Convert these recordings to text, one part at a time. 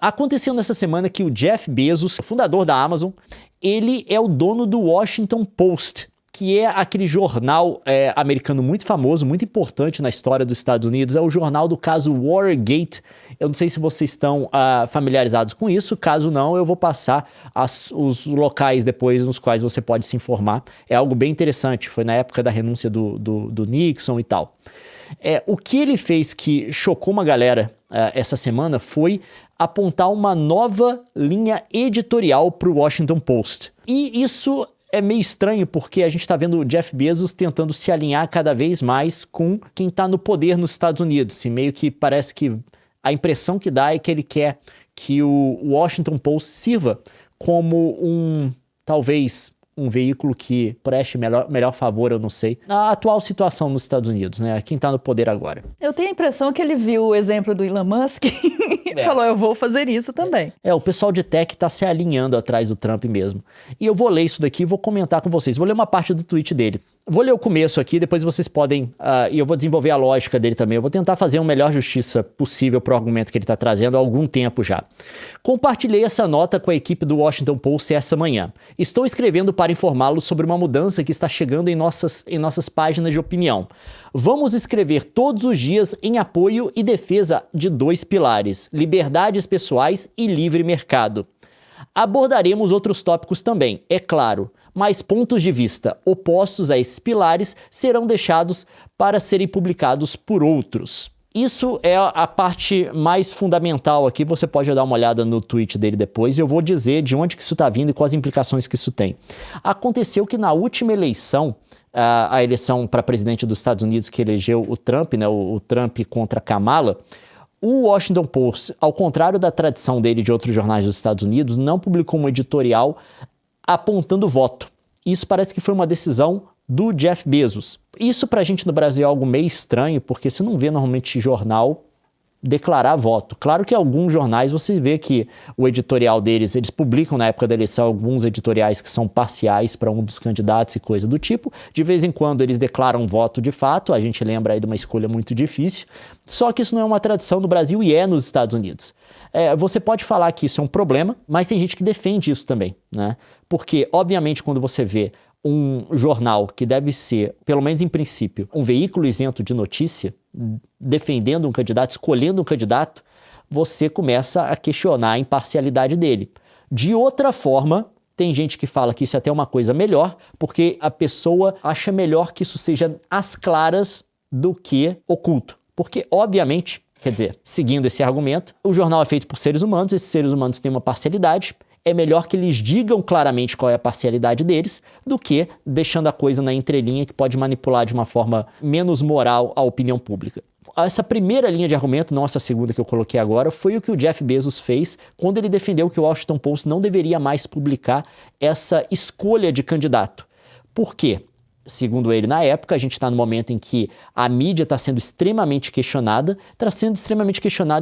Aconteceu nessa semana que o Jeff Bezos, fundador da Amazon, ele é o dono do Washington Post, que é aquele jornal americano muito famoso, muito importante na história dos Estados Unidos. É o jornal do caso Watergate. Eu não sei se vocês estão familiarizados com isso. Caso não, eu vou passar os locais depois nos quais você pode se informar. É algo bem interessante. Foi na época da renúncia do Nixon e tal. O que ele fez que chocou uma galera essa semana foi apontar uma nova linha editorial para o Washington Post. E isso é meio estranho porque a gente está vendo o Jeff Bezos tentando se alinhar cada vez mais com quem está no poder nos Estados Unidos. E meio que parece que a impressão que dá é que ele quer que o Washington Post sirva como talvez um veículo que preste melhor favor, eu não sei, na atual situação nos Estados Unidos, né? Quem tá no poder agora. Eu tenho a impressão que ele viu o exemplo do Elon Musk e falou, eu vou fazer isso também. O pessoal de tech tá se alinhando atrás do Trump mesmo. E eu vou ler isso daqui e vou comentar com vocês. Vou ler uma parte do tweet dele. Vou ler o começo aqui, depois vocês podem... e eu vou desenvolver a lógica dele também. Eu vou tentar fazer a melhor justiça possível pro argumento que ele tá trazendo há algum tempo já. Compartilhei essa nota com a equipe do Washington Post essa manhã. Estou escrevendo para informá-los sobre uma mudança que está chegando em nossas páginas de opinião. Vamos escrever todos os dias em apoio e defesa de 2 pilares: liberdades pessoais e livre mercado. Abordaremos outros tópicos também, é claro, mas pontos de vista opostos a esses pilares serão deixados para serem publicados por outros. Isso é a parte mais fundamental aqui, você pode dar uma olhada no tweet dele depois e eu vou dizer de onde que isso está vindo e quais implicações que isso tem. Aconteceu que na última eleição, a eleição para presidente dos Estados Unidos que elegeu o Trump, né, o Trump contra Kamala, o Washington Post, ao contrário da tradição dele de outros jornais dos Estados Unidos, não publicou um editorial apontando voto. Isso parece que foi uma decisão do Jeff Bezos. Isso pra gente no Brasil é algo meio estranho, porque você não vê normalmente jornal declarar voto. Claro que alguns jornais você vê que o editorial deles, eles publicam na época da eleição alguns editoriais que são parciais para um dos candidatos e coisa do tipo. De vez em quando eles declaram voto de fato, a gente lembra aí de uma escolha muito difícil. Só que isso não é uma tradição no Brasil e é nos Estados Unidos. Você pode falar que isso é um problema, mas tem gente que defende isso também, né? Porque, obviamente, quando você vê um jornal que deve ser, pelo menos em princípio, um veículo isento de notícia, defendendo um candidato, escolhendo um candidato, você começa a questionar a imparcialidade dele. De outra forma, tem gente que fala que isso é até uma coisa melhor, porque a pessoa acha melhor que isso seja às claras do que oculto. Porque, obviamente, quer dizer, seguindo esse argumento, o jornal é feito por seres humanos, esses seres humanos têm uma parcialidade, é melhor que eles digam claramente qual é a parcialidade deles do que deixando a coisa na entrelinha que pode manipular de uma forma menos moral a opinião pública. Essa primeira linha de argumento, não essa segunda que eu coloquei agora, foi o que o Jeff Bezos fez quando ele defendeu que o Washington Post não deveria mais publicar essa escolha de candidato. Por quê? Segundo ele, na época, a gente está no momento em que a mídia está sendo extremamente questionada,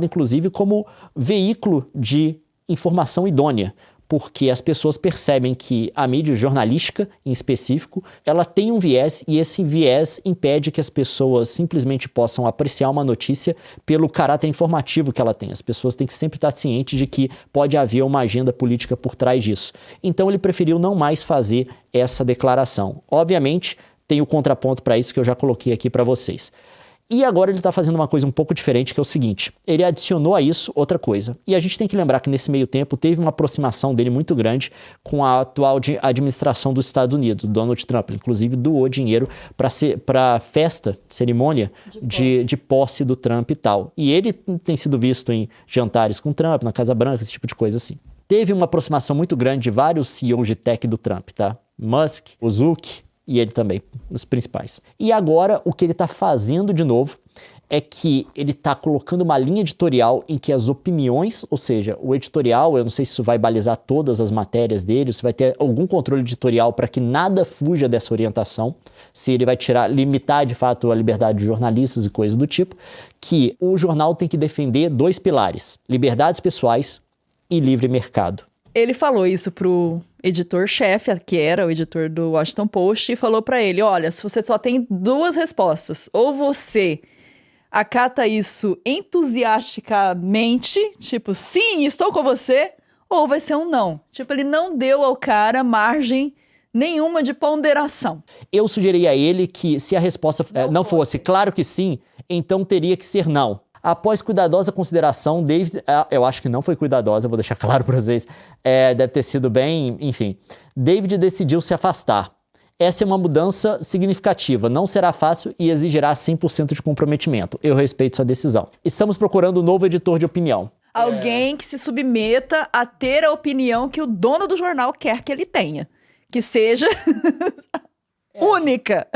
inclusive como veículo de informação idônea, porque as pessoas percebem que a mídia jornalística, em específico, ela tem um viés e esse viés impede que as pessoas simplesmente possam apreciar uma notícia pelo caráter informativo que ela tem. As pessoas têm que sempre estar cientes de que pode haver uma agenda política por trás disso. Então ele preferiu não mais fazer essa declaração. Obviamente, tem o contraponto para isso que eu já coloquei aqui para vocês. E agora ele está fazendo uma coisa um pouco diferente, que é o seguinte, ele adicionou a isso outra coisa. E a gente tem que lembrar que nesse meio tempo teve uma aproximação dele muito grande com a atual administração dos Estados Unidos, Donald Trump. Inclusive doou dinheiro para festa, cerimônia de posse do Trump e tal. E ele tem sido visto em jantares com Trump, na Casa Branca, esse tipo de coisa assim. Teve uma aproximação muito grande de vários CEOs de tech do Trump, tá? Musk, o Zuck, e ele também, os principais. E agora, o que ele está fazendo de novo é que ele está colocando uma linha editorial em que as opiniões, ou seja, o editorial, eu não sei se isso vai balizar todas as matérias dele, se vai ter algum controle editorial para que nada fuja dessa orientação, se ele vai limitar de fato a liberdade de jornalistas e coisas do tipo, que o jornal tem que defender 2 pilares: liberdades pessoais e livre mercado. Ele falou isso pro editor-chefe, que era o editor do Washington Post, e falou pra ele, olha, se você só tem 2 respostas, ou você acata isso entusiasticamente, tipo, sim, estou com você, ou vai ser um não. Tipo, ele não deu ao cara margem nenhuma de ponderação. Eu sugeriria a ele que, se a resposta não fosse claro que sim, então teria que ser não. Após cuidadosa consideração, David... eu acho que não foi cuidadosa, vou deixar claro para vocês. Deve ter sido bem... Enfim. David decidiu se afastar. Essa é uma mudança significativa. Não será fácil e exigirá 100% de comprometimento. Eu respeito sua decisão. Estamos procurando um novo editor de opinião. Alguém que se submeta a ter a opinião que o dono do jornal quer que ele tenha. Que seja única.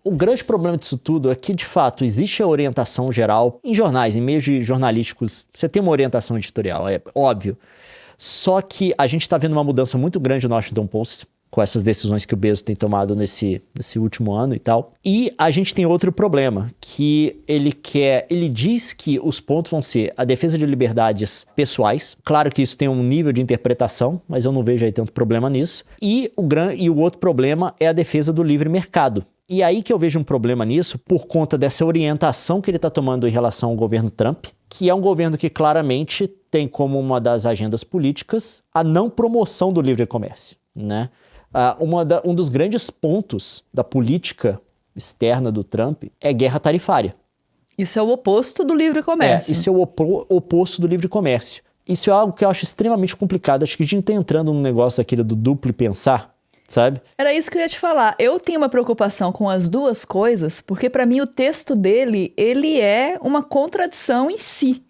O grande problema disso tudo é que, de fato, existe a orientação geral em jornais, em meios jornalísticos. Você tem uma orientação editorial, é óbvio. Só que a gente está vendo uma mudança muito grande no Washington Post, com essas decisões que o Bezos tem tomado nesse último ano e tal. E a gente tem outro problema, que ele diz que os pontos vão ser a defesa de liberdades pessoais. Claro que isso tem um nível de interpretação, mas eu não vejo aí tanto problema nisso. E o outro problema é a defesa do livre mercado. E aí que eu vejo um problema nisso, por conta dessa orientação que ele está tomando em relação ao governo Trump, que é um governo que claramente tem como uma das agendas políticas a não promoção do livre comércio, né? Um dos grandes pontos da política externa do Trump é guerra tarifária. Isso é o oposto do livre comércio. Isso é o oposto do livre comércio. Isso é algo que eu acho extremamente complicado. Acho que a gente está entrando num negócio aquele do duplo pensar, sabe? Era isso que eu ia te falar. Eu tenho uma preocupação com as duas coisas, porque para mim o texto dele, ele é uma contradição em si.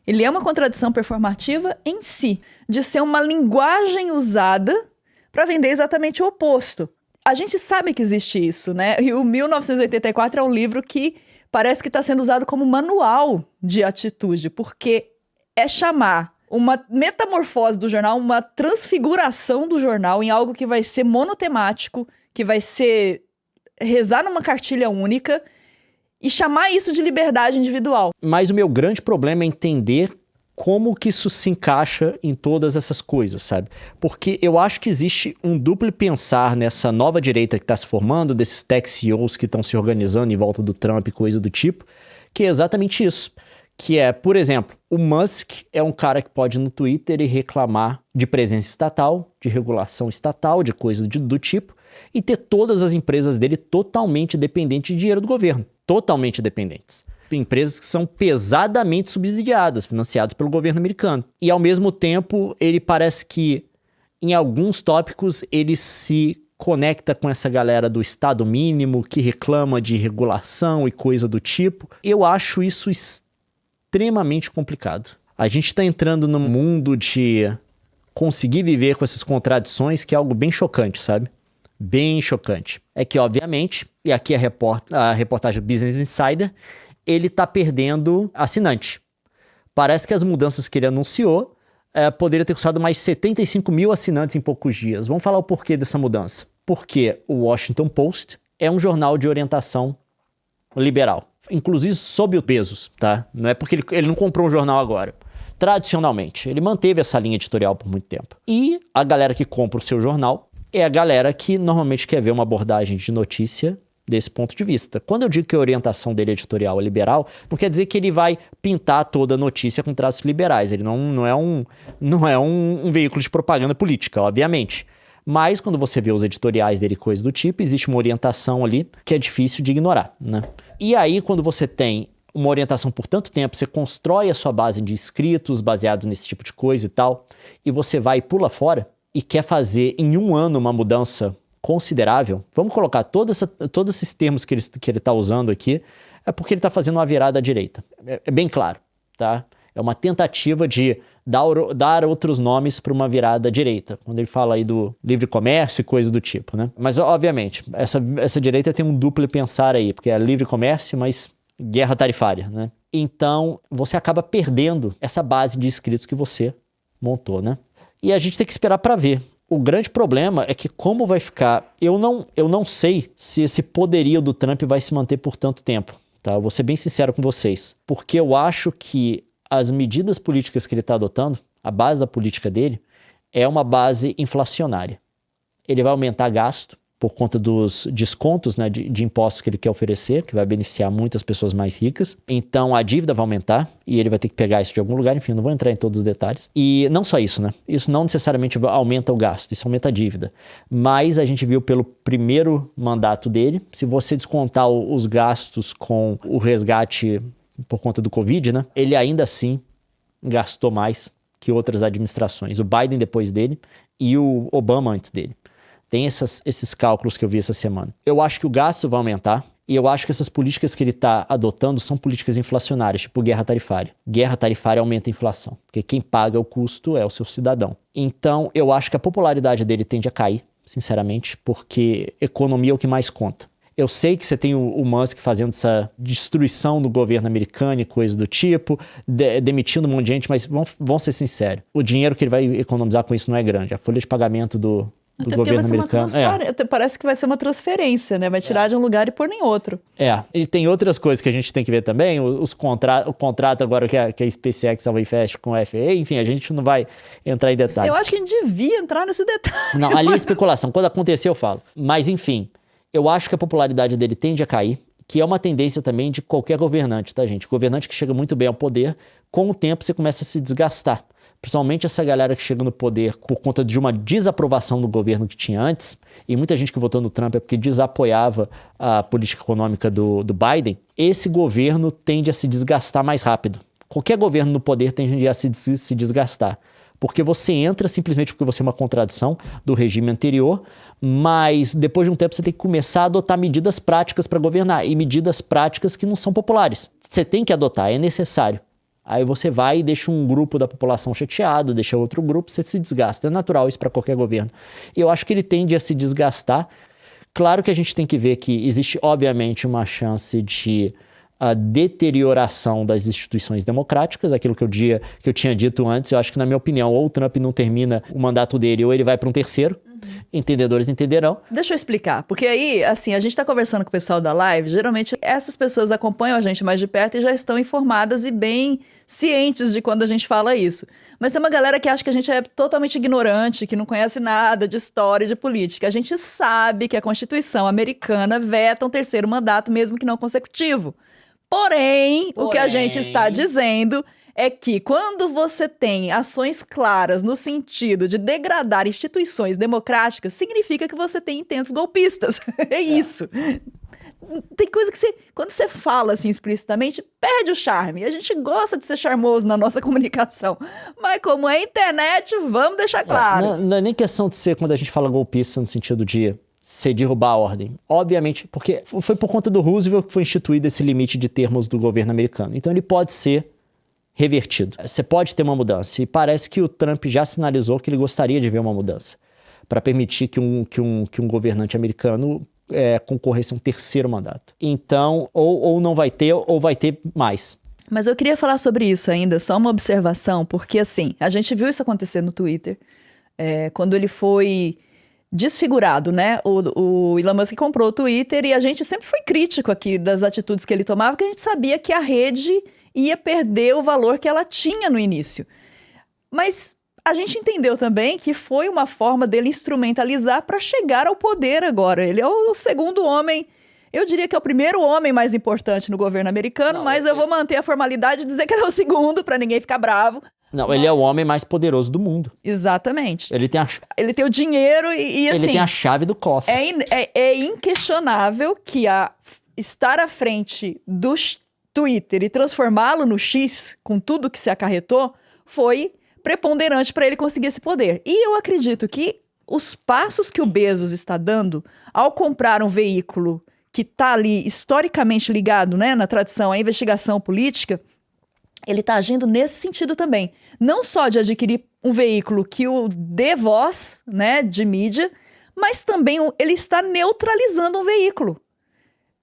Ele é uma contradição performativa em si, de ser uma linguagem usada para vender exatamente o oposto. A gente sabe que existe isso, né? E o 1984 é um livro que parece que está sendo usado como manual de atitude, porque é chamar uma metamorfose do jornal, uma transfiguração do jornal em algo que vai ser monotemático, que vai ser rezar numa cartilha única e chamar isso de liberdade individual. Mas o meu grande problema é entender como que isso se encaixa em todas essas coisas, sabe? Porque eu acho que existe um duplo pensar nessa nova direita que está se formando, desses tech CEOs que estão se organizando em volta do Trump e coisa do tipo, que é exatamente isso. Que é, por exemplo, o Musk é um cara que pode ir no Twitter e reclamar de presença estatal, de regulação estatal, de coisa do tipo, e ter todas as empresas dele totalmente dependentes de dinheiro do governo. Totalmente dependentes. Empresas que são pesadamente subsidiadas, financiadas pelo governo americano. E, ao mesmo tempo, ele parece que, em alguns tópicos, ele se conecta com essa galera do Estado mínimo, que reclama de regulação e coisa do tipo. Eu acho isso extremamente complicado. A gente está entrando num mundo de conseguir viver com essas contradições, que é algo bem chocante, sabe? Bem chocante. É que, obviamente, e aqui a reportagem do Business Insider, ele está perdendo assinante. Parece que as mudanças que ele anunciou poderia ter custado mais 75 mil assinantes em poucos dias. Vamos falar o porquê dessa mudança. Porque o Washington Post é um jornal de orientação liberal. Inclusive sob o Bezos, tá? Não é porque ele não comprou um jornal agora. Tradicionalmente, ele manteve essa linha editorial por muito tempo. E a galera que compra o seu jornal é a galera que normalmente quer ver uma abordagem de notícia desse ponto de vista. Quando eu digo que a orientação dele editorial é liberal, não quer dizer que ele vai pintar toda a notícia com traços liberais. Ele não é um veículo de propaganda política, obviamente. Mas quando você vê os editoriais dele e coisa do tipo, existe uma orientação ali que é difícil de ignorar, né? E aí, quando você tem uma orientação por tanto tempo, você constrói a sua base de inscritos baseado nesse tipo de coisa e tal, e você vai e pula fora e quer fazer em um ano uma mudança considerável, vamos colocar todos esses termos que ele está usando aqui, é porque ele está fazendo uma virada à direita. É bem claro, tá? É uma tentativa de dar outros nomes para uma virada à direita, quando ele fala aí do livre comércio e coisa do tipo, né? Mas, obviamente, essa direita tem um duplo pensar aí, porque é livre comércio, mas guerra tarifária, né? Então, você acaba perdendo essa base de inscritos que você montou, né? E a gente tem que esperar para ver. O grande problema é que como vai ficar... Eu não sei se esse poderio do Trump vai se manter por tanto tempo, tá? Eu vou ser bem sincero com vocês. Porque eu acho que as medidas políticas que ele está adotando, a base da política dele, é uma base inflacionária. Ele vai aumentar gasto, por conta dos descontos, né, de impostos que ele quer oferecer, que vai beneficiar muitas pessoas mais ricas. Então, a dívida vai aumentar e ele vai ter que pegar isso de algum lugar. Enfim, não vou entrar em todos os detalhes. E não só isso, né? Isso não necessariamente aumenta o gasto, isso aumenta a dívida. Mas a gente viu pelo primeiro mandato dele, se você descontar os gastos com o resgate por conta do Covid, né, ele ainda assim gastou mais que outras administrações. O Biden depois dele e o Obama antes dele. Tem esses cálculos que eu vi essa semana. Eu acho que o gasto vai aumentar e eu acho que essas políticas que ele está adotando são políticas inflacionárias, tipo guerra tarifária. Guerra tarifária aumenta a inflação, porque quem paga o custo é o seu cidadão. Então, eu acho que a popularidade dele tende a cair, sinceramente, porque economia é o que mais conta. Eu sei que você tem o Musk fazendo essa destruição do governo americano e coisa do tipo, demitindo um monte de gente, mas vamos ser sinceros, o dinheiro que ele vai economizar com isso não é grande. A folha de pagamento do governo americano. Parece que vai ser uma transferência, né? Vai tirar de um lugar e pôr em outro. E tem outras coisas que a gente tem que ver também. O contrato agora que a SpaceX vai fecha com a FAA, enfim, a gente não vai entrar em detalhes. Eu acho que a gente devia entrar nesse detalhe. Não, ali é especulação. Quando acontecer, eu falo. Mas, enfim, eu acho que a popularidade dele tende a cair, que é uma tendência também de qualquer governante, tá, gente? Governante que chega muito bem ao poder, com o tempo você começa a se desgastar. Principalmente essa galera que chega no poder por conta de uma desaprovação do governo que tinha antes, e muita gente que votou no Trump é porque desapoiava a política econômica do Biden, esse governo tende a se desgastar mais rápido. Qualquer governo no poder tende a se desgastar. Porque você entra simplesmente porque você é uma contradição do regime anterior, mas depois de um tempo você tem que começar a adotar medidas práticas para governar, e medidas práticas que não são populares. Você tem que adotar, é necessário. Aí você vai e deixa um grupo da população chateado, deixa outro grupo, você se desgasta. É natural isso para qualquer governo. E eu acho que ele tende a se desgastar. Claro que a gente tem que ver que existe, obviamente, uma chance de deterioração das instituições democráticas, aquilo que eu tinha dito antes. Eu acho que, na minha opinião, ou o Trump não termina o mandato dele, ou ele vai para um terceiro. Entendedores entenderão. Deixa eu explicar, porque aí, assim, a gente tá conversando com o pessoal da live, geralmente essas pessoas acompanham a gente mais de perto e já estão informadas e bem cientes de quando a gente fala isso. Mas tem uma galera que acha que a gente é totalmente ignorante, que não conhece nada de história e de política. A gente sabe que a Constituição americana veta um terceiro mandato, mesmo que não consecutivo. Porém, o que a gente está dizendo é que quando você tem ações claras no sentido de degradar instituições democráticas, significa que você tem intentos golpistas. É isso. Tem coisa que quando você fala assim explicitamente, perde o charme. A gente gosta de ser charmoso na nossa comunicação. Mas como é internet, vamos deixar claro. Não é nem questão de ser quando a gente fala golpista no sentido de se derrubar a ordem. Obviamente, porque foi por conta do Roosevelt que foi instituído esse limite de termos do governo americano. Então ele pode ser revertido. Você pode ter uma mudança. E parece que o Trump já sinalizou que ele gostaria de ver uma mudança para permitir que um governante americano concorresse a um terceiro mandato. Então, ou não vai ter, ou vai ter mais. Mas eu queria falar sobre isso ainda, só uma observação, porque assim, a gente viu isso acontecer no Twitter, quando ele foi desfigurado, né? O Elon Musk comprou o Twitter e a gente sempre foi crítico aqui das atitudes que ele tomava, porque a gente sabia que a rede ia perder o valor que ela tinha no início. Mas a gente entendeu também que foi uma forma dele instrumentalizar para chegar ao poder agora. Ele é o segundo homem, eu diria que é o primeiro homem mais importante no governo americano, mas eu vou manter a formalidade de dizer que ele é o segundo, para ninguém ficar bravo. Não, ele é o homem mais poderoso do mundo. Exatamente. Ele tem o dinheiro e assim... Ele tem a chave do cofre. É inquestionável que estar à frente do Twitter e transformá-lo no X, com tudo que se acarretou, foi preponderante para ele conseguir esse poder. E eu acredito que os passos que o Bezos está dando ao comprar um veículo que está ali historicamente ligado, né, na tradição à investigação política, ele está agindo nesse sentido também. Não só de adquirir um veículo que o dê voz, né, de mídia, mas também ele está neutralizando um veículo.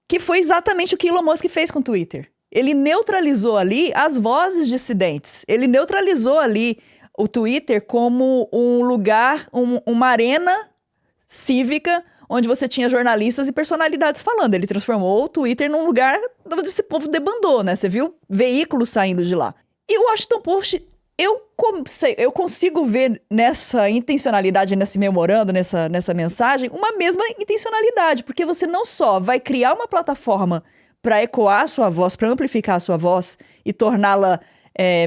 Que foi exatamente o que Elon Musk fez com o Twitter. Ele neutralizou ali as vozes dissidentes. Ele neutralizou ali o Twitter como um lugar, uma arena cívica onde você tinha jornalistas e personalidades falando. Ele transformou o Twitter num lugar onde esse povo debandou, né? Você viu veículos saindo de lá. E o Washington Post, eu consigo ver nessa intencionalidade, nesse memorando, nessa mensagem, uma mesma intencionalidade, porque você não só vai criar uma plataforma para ecoar a sua voz, para amplificar a sua voz e torná-la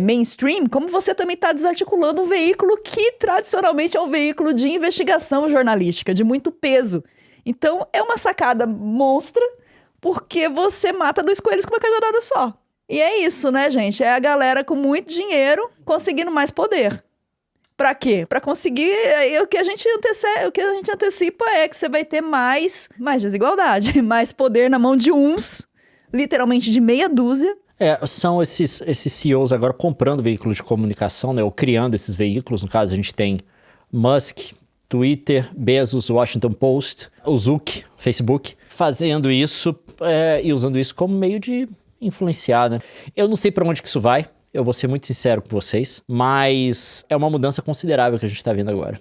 mainstream, como você também está desarticulando um veículo que tradicionalmente é um veículo de investigação jornalística, de muito peso. Então, é uma sacada monstra, porque você mata dois coelhos com uma cajadada só. E é isso, né, gente? É a galera com muito dinheiro conseguindo mais poder. Pra quê? Pra conseguir... O que a gente antecipa é que você vai ter mais desigualdade, mais poder na mão de uns, literalmente de meia dúzia. São esses CEOs agora comprando veículos de comunicação, né? Ou criando esses veículos. No caso, a gente tem Musk, Twitter, Bezos, Washington Post, o Zuck, Facebook, fazendo isso e usando isso como meio de influenciar, né? Eu não sei pra onde que isso vai, eu vou ser muito sincero com vocês, mas é uma mudança considerável que a gente tá vendo agora.